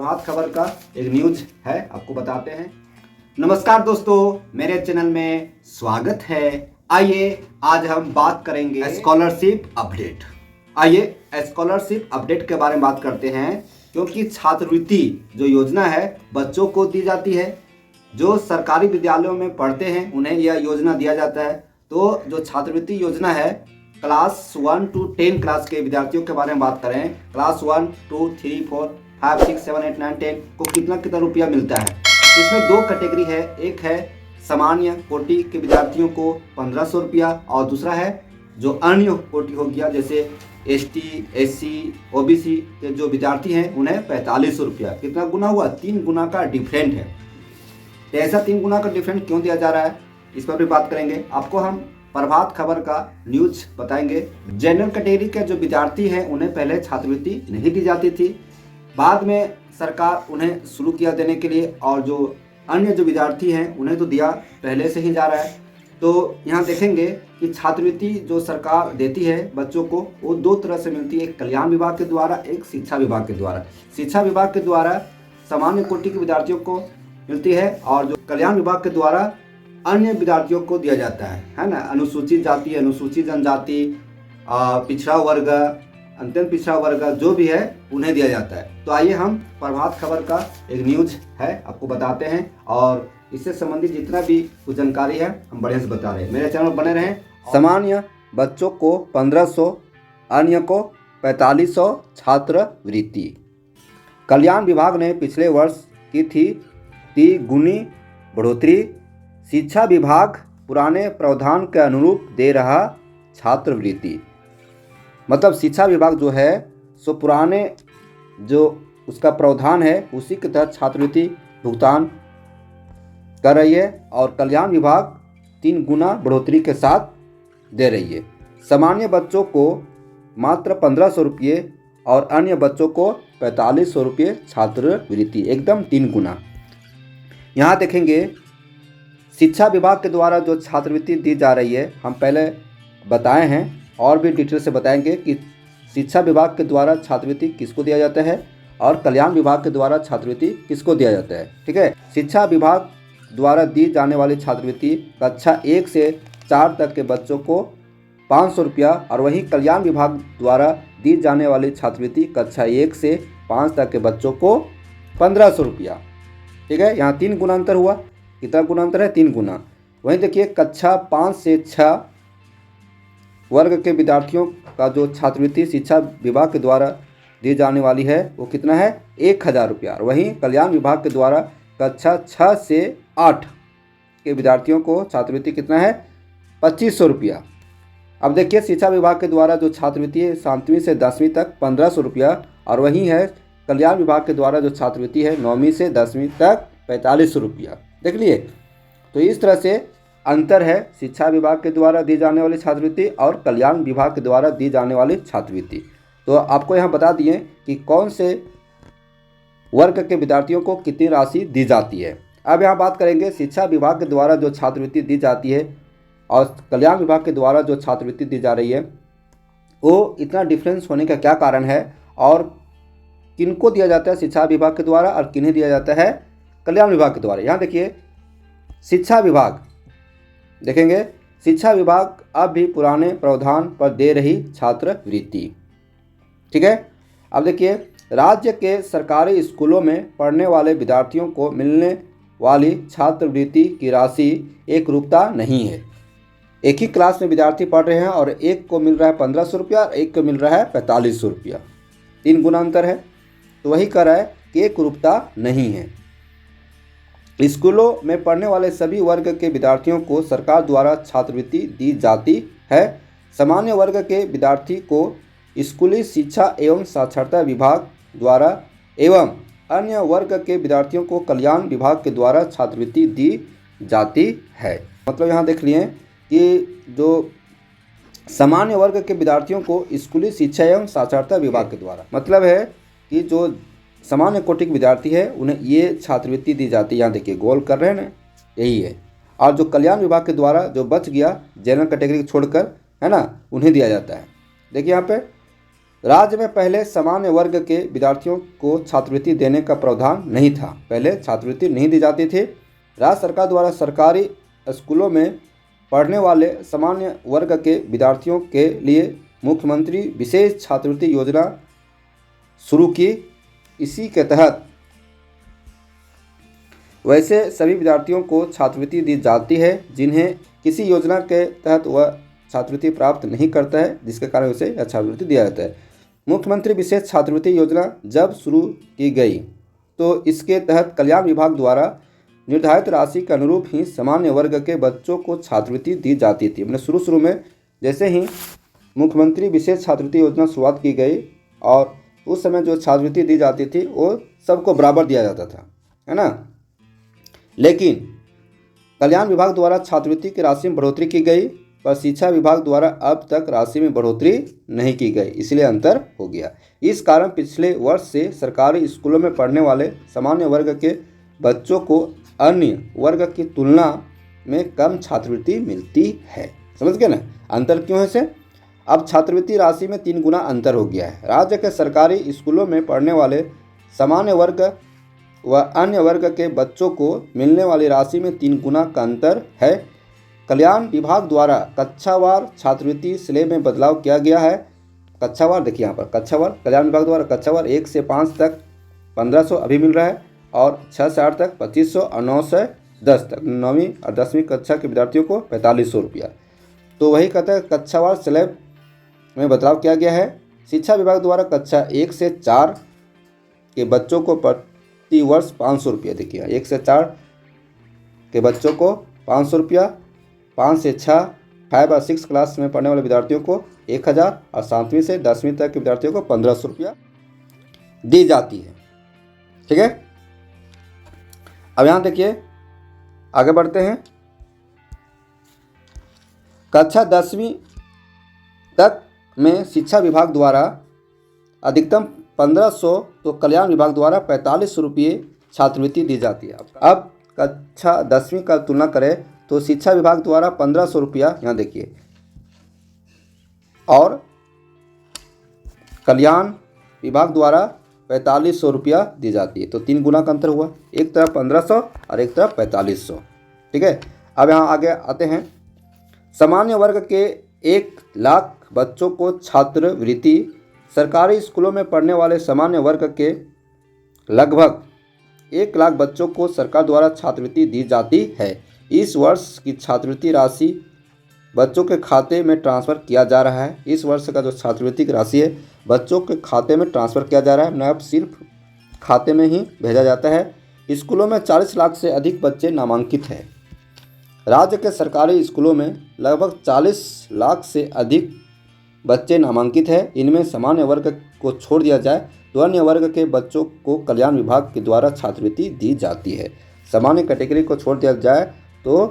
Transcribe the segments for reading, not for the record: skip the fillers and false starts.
प्रभात खबर का एक न्यूज है, आपको बताते हैं। नमस्कार दोस्तों, मेरे चैनल में स्वागत है। आइए आज हम बात करेंगे स्कॉलरशिप अपडेट। आइए स्कॉलरशिप अपडेट के बारे में बात करते हैं, क्योंकि छात्रवृत्ति जो योजना है बच्चों को दी जाती है। जो सरकारी विद्यालयों में पढ़ते हैं उन्हें यह योजना दिया जाता है। तो जो छात्रवृत्ति योजना है, क्लास 1 to 10 क्लास के विद्यार्थियों के बारे में बात करें, क्लास 1 2 3 4 5 6 7 8 9 10 को कितना रुपया मिलता है। इसमें दो कैटेगरी है, एक है सामान्य कोटि के विद्यार्थियों को 1500 रुपया, और दूसरा है जो अन्य कोटि हो गया, जैसे ST SC OBC के जो विद्यार्थी हैं उन्हें 4500 रुपया। कितना गुना हुआ? 3 गुना का डिफरेंट है। तो ऐसा 3 गुना का डिफरेंट क्यों दिया जा रहा है, इस पर भी बात करेंगे। आपको हम प्रभात खबर का न्यूज बताएंगे। जनरल कैटेगरी के जो विद्यार्थी हैं उन्हें पहले छात्रवृत्ति नहीं दी जाती थी, बाद में सरकार उन्हें शुरू किया देने के लिए, और जो अन्य जो विद्यार्थी हैं उन्हें तो दिया पहले से ही जा रहा है। तो यहाँ देखेंगे कि छात्रवृत्ति जो सरकार देती है बच्चों को, वो दो तरह से मिलती है, एक कल्याण विभाग के द्वारा, एक शिक्षा विभाग के द्वारा। शिक्षा विभाग के द्वारा सामान्य कोटि के विद्यार्थियों को मिलती है, और जो कल्याण विभाग के द्वारा अन्य विद्यार्थियों को दिया जाता है ना। अनुसूचित जाति, अनुसूचित जनजाति, पिछड़ा वर्ग, अत्यंत पिछड़ा वर्ग जो भी है उन्हें दिया जाता है। तो आइए हम प्रभात खबर का एक न्यूज है, आपको बताते हैं, और इससे संबंधित जितना भी कुछ जानकारी है हम बढ़िया से बता रहे हैं। मेरे चैनल पर बने रहें। सामान्य बच्चों को 1500, अन्य को 4500 छात्रवृत्ति। कल्याण विभाग ने पिछले वर्ष की थी 3 गुनी बढ़ोतरी। शिक्षा विभाग पुराने प्रावधान के अनुरूप दे रहा छात्रवृत्ति। मतलब शिक्षा विभाग जो है सो पुराने जो उसका प्रावधान है उसी के तहत छात्रवृत्ति भुगतान कर रही है, और कल्याण विभाग 3 गुना बढ़ोतरी के साथ दे रही है। सामान्य बच्चों को मात्र 1500 रुपये और अन्य बच्चों को 4500 रुपये छात्रवृत्ति, एकदम 3 गुना। यहाँ देखेंगे शिक्षा विभाग के द्वारा जो छात्रवृत्ति दी जा रही है, हम पहले बताए हैं और भी डिटेल से बताएंगे कि शिक्षा विभाग के द्वारा छात्रवृत्ति किसको दिया जाता है और कल्याण विभाग के द्वारा छात्रवृत्ति किसको दिया जाता है। ठीक है, शिक्षा विभाग द्वारा दी जाने वाली छात्रवृत्ति कक्षा 1 से 4 तक के बच्चों को 500 रुपया, और वहीं कल्याण विभाग द्वारा दी जाने वाली छात्रवृत्ति कक्षा 1 से 5 तक के बच्चों को 1500 रुपया। ठीक है, यहाँ 3 गुना अंतर हुआ। कितना गुना अंतर है? 3 गुना। वहीं देखिए कक्षा 5 से 6 वर्ग के विद्यार्थियों का जो छात्रवृत्ति शिक्षा विभाग के द्वारा दी जाने वाली है वो कितना है? 1000 रुपया। वहीं कल्याण विभाग के द्वारा कक्षा 6 से 8 के विद्यार्थियों को छात्रवृत्ति कितना है? 2500 रुपया। अब देखिए शिक्षा विभाग के द्वारा जो छात्रवृत्ति है 7वीं से 10वीं तक 1500 रुपया, और वहीं है कल्याण विभाग के द्वारा जो छात्रवृत्ति है 9वीं से 10वीं तक 4500 रुपया। देख लिए, तो इस तरह से अंतर है शिक्षा विभाग के द्वारा दी जाने वाली छात्रवृत्ति और कल्याण विभाग के द्वारा दी जाने वाली छात्रवृत्ति। तो आपको यहाँ बता दिए कि कौन से वर्ग के विद्यार्थियों को कितनी राशि दी जाती है। अब यहाँ बात करेंगे शिक्षा विभाग के द्वारा जो छात्रवृत्ति दी जाती है और कल्याण विभाग के द्वारा जो छात्रवृत्ति दी जा रही है, वो इतना डिफरेंस होने का क्या कारण है, और किनको दिया जाता है शिक्षा विभाग के द्वारा और किन्हें दिया जाता है कल्याण विभाग के द्वारा। यहाँ देखिए शिक्षा विभाग, देखेंगे शिक्षा विभाग अब भी पुराने प्रावधान पर दे रही छात्रवृत्ति। ठीक है, अब देखिए राज्य के सरकारी स्कूलों में पढ़ने वाले विद्यार्थियों को मिलने वाली छात्रवृत्ति की राशि एक रूपता नहीं है। एक ही क्लास में विद्यार्थी पढ़ रहे हैं और एक को मिल रहा है 1500 रुपया और एक को मिल रहा है 4500 रुपया, 3 गुना अंतर है। तो वही कह रहा है कि एक रूपता नहीं है। स्कूलों में पढ़ने वाले सभी वर्ग के विद्यार्थियों को सरकार द्वारा छात्रवृत्ति दी जाती है। सामान्य वर्ग के विद्यार्थी को स्कूली शिक्षा एवं साक्षरता विभाग द्वारा एवं अन्य वर्ग के विद्यार्थियों को कल्याण विभाग के द्वारा छात्रवृत्ति दी जाती है। मतलब यहाँ देख लिए कि जो सामान्य वर्ग के विद्यार्थियों को स्कूली शिक्षा एवं साक्षरता विभाग के द्वारा, मतलब है कि जो सामान्य कोटि के विद्यार्थी है उन्हें ये छात्रवृत्ति दी जाती है। यहाँ देखिए गोल कर रहे हैं ना, यही है। और जो कल्याण विभाग के द्वारा जो बच गया जनरल कैटेगरी को छोड़कर, है ना, उन्हें दिया जाता है। देखिए यहाँ पे राज्य में पहले सामान्य वर्ग के विद्यार्थियों को छात्रवृत्ति देने का प्रावधान नहीं था। पहले छात्रवृत्ति नहीं दी जाती थी। राज्य सरकार द्वारा सरकारी स्कूलों में पढ़ने वाले सामान्य वर्ग के विद्यार्थियों के लिए मुख्यमंत्री विशेष छात्रवृत्ति योजना शुरू की। इसी के तहत वैसे सभी विद्यार्थियों को छात्रवृत्ति दी जाती है जिन्हें किसी योजना के तहत वह छात्रवृत्ति प्राप्त नहीं करता है, जिसके कारण उसे छात्रवृत्ति दिया जाता है। मुख्यमंत्री विशेष छात्रवृत्ति योजना जब शुरू की गई तो इसके तहत कल्याण विभाग द्वारा निर्धारित राशि के अनुरूप ही सामान्य वर्ग के बच्चों को छात्रवृत्ति दी जाती थी। मैंने शुरू में जैसे ही मुख्यमंत्री विशेष छात्रवृत्ति योजना शुरुआत की गई और उस समय जो छात्रवृत्ति दी जाती थी वो सबको बराबर दिया जाता था, है ना। लेकिन कल्याण विभाग द्वारा छात्रवृत्ति की राशि में बढ़ोतरी की गई, पर शिक्षा विभाग द्वारा अब तक राशि में बढ़ोतरी नहीं की गई, इसलिए अंतर हो गया। इस कारण पिछले वर्ष से सरकारी स्कूलों में पढ़ने वाले सामान्य वर्ग के बच्चों को अन्य वर्ग की तुलना में कम छात्रवृत्ति मिलती है। समझ गए ना, अंतर क्यों है इसे। अब छात्रवृत्ति राशि में 3 गुना अंतर हो गया है। राज्य के सरकारी स्कूलों में पढ़ने वाले सामान्य वर्ग व अन्य वर्ग के बच्चों को मिलने वाली राशि में 3 गुना का अंतर है। कल्याण विभाग द्वारा कक्षावार छात्रवृत्ति स्लेब में बदलाव किया गया है। कक्षावार देखिए यहाँ पर, कक्षावार कल्याण विभाग द्वारा कक्षावार 1 से 5 तक 1500 अभी मिल रहा है और 6 से 8 तक 2500 और 9 से 10 तक 9वीं और 10वीं कक्षा के विद्यार्थियों को 4500 रुपया। तो वही कहते हैं कक्षावार स्लेब में बदलाव किया गया है। शिक्षा विभाग द्वारा कक्षा 1 से 4 के बच्चों को प्रति वर्ष 500 रुपया। देखिए 1 से 4 के बच्चों को 500 रुपया, 5 से 6 5 और 6 क्लास में पढ़ने वाले विद्यार्थियों को 1000 और 7वीं से 10वीं तक के विद्यार्थियों को 1500 रुपया दी जाती है। ठीक है, अब यहाँ देखिए आगे बढ़ते हैं। कक्षा 10वीं तक में शिक्षा विभाग द्वारा अधिकतम 1500 तो कल्याण विभाग द्वारा 4500 रुपये छात्रवृत्ति दी जाती है। अब कक्षा 10वीं का तुलना करें तो शिक्षा विभाग द्वारा 1500 रुपया यहाँ देखिए और कल्याण विभाग द्वारा 4500 रुपया दी जाती है। तो 3 गुना का अंतर हुआ, एक तरफ 1500 और एक तरफ 4500। ठीक है, अब यहाँ आगे आते हैं। सामान्य वर्ग के 1 लाख बच्चों को छात्रवृत्ति सरकारी स्कूलों में पढ़ने वाले सामान्य वर्ग के लगभग 1 लाख बच्चों को सरकार द्वारा छात्रवृत्ति दी जाती है। इस वर्ष की छात्रवृत्ति राशि बच्चों के खाते में ट्रांसफ़र किया जा रहा है। इस वर्ष का जो छात्रवृत्ति की राशि है बच्चों के खाते में ट्रांसफ़र किया जा रहा है, न अब सिर्फ खाते में ही भेजा जाता है। स्कूलों में 40 लाख से अधिक बच्चे नामांकित हैं। राज्य के सरकारी स्कूलों में लगभग 40 लाख से अधिक बच्चे नामांकित हैं। इनमें सामान्य वर्ग को छोड़ दिया जाए तो अन्य वर्ग के बच्चों को कल्याण विभाग के द्वारा छात्रवृत्ति दी जाती है। सामान्य कैटेगरी को छोड़ दिया जाए तो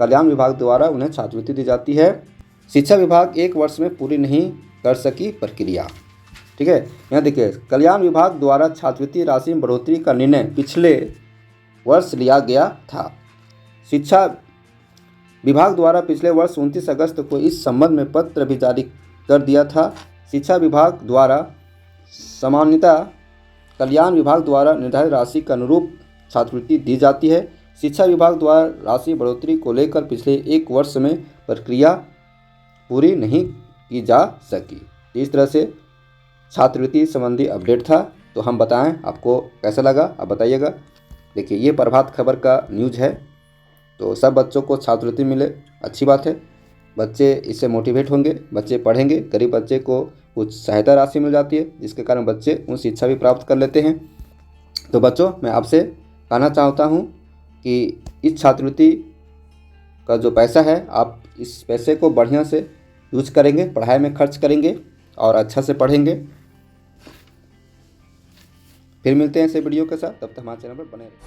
कल्याण विभाग द्वारा उन्हें छात्रवृत्ति दी जाती है। शिक्षा विभाग 1 वर्ष में पूरी नहीं कर सकी प्रक्रिया। ठीक है, यहाँ देखिए कल्याण विभाग द्वारा छात्रवृत्ति राशि में बढ़ोतरी का निर्णय पिछले वर्ष लिया गया था। शिक्षा विभाग द्वारा पिछले वर्ष 29 अगस्त को इस संबंध में पत्र भी जारी कर दिया था। शिक्षा विभाग द्वारा सामान्यतः कल्याण विभाग द्वारा निर्धारित राशि के अनुरूप छात्रवृत्ति दी जाती है। शिक्षा विभाग द्वारा राशि बढ़ोतरी को लेकर पिछले 1 वर्ष में प्रक्रिया पूरी नहीं की जा सकी। इस तरह से छात्रवृत्ति संबंधी अपडेट था। तो हम बताएं आपको कैसा लगा, आप बताइएगा। देखिए ये प्रभात खबर का न्यूज़ है, तो सब बच्चों को छात्रवृत्ति मिले, अच्छी बात है। बच्चे इससे मोटिवेट होंगे, बच्चे पढ़ेंगे, गरीब बच्चे को कुछ सहायता राशि मिल जाती है जिसके कारण बच्चे उन शिक्षा भी प्राप्त कर लेते हैं। तो बच्चों मैं आपसे कहना चाहता हूँ कि इस छात्रवृत्ति का जो पैसा है आप इस पैसे को बढ़िया से यूज करेंगे, पढ़ाई में खर्च करेंगे और अच्छा से पढ़ेंगे। फिर मिलते हैं ऐसे वीडियो के साथ, तब तक हमारे चैनल पर बने रहें।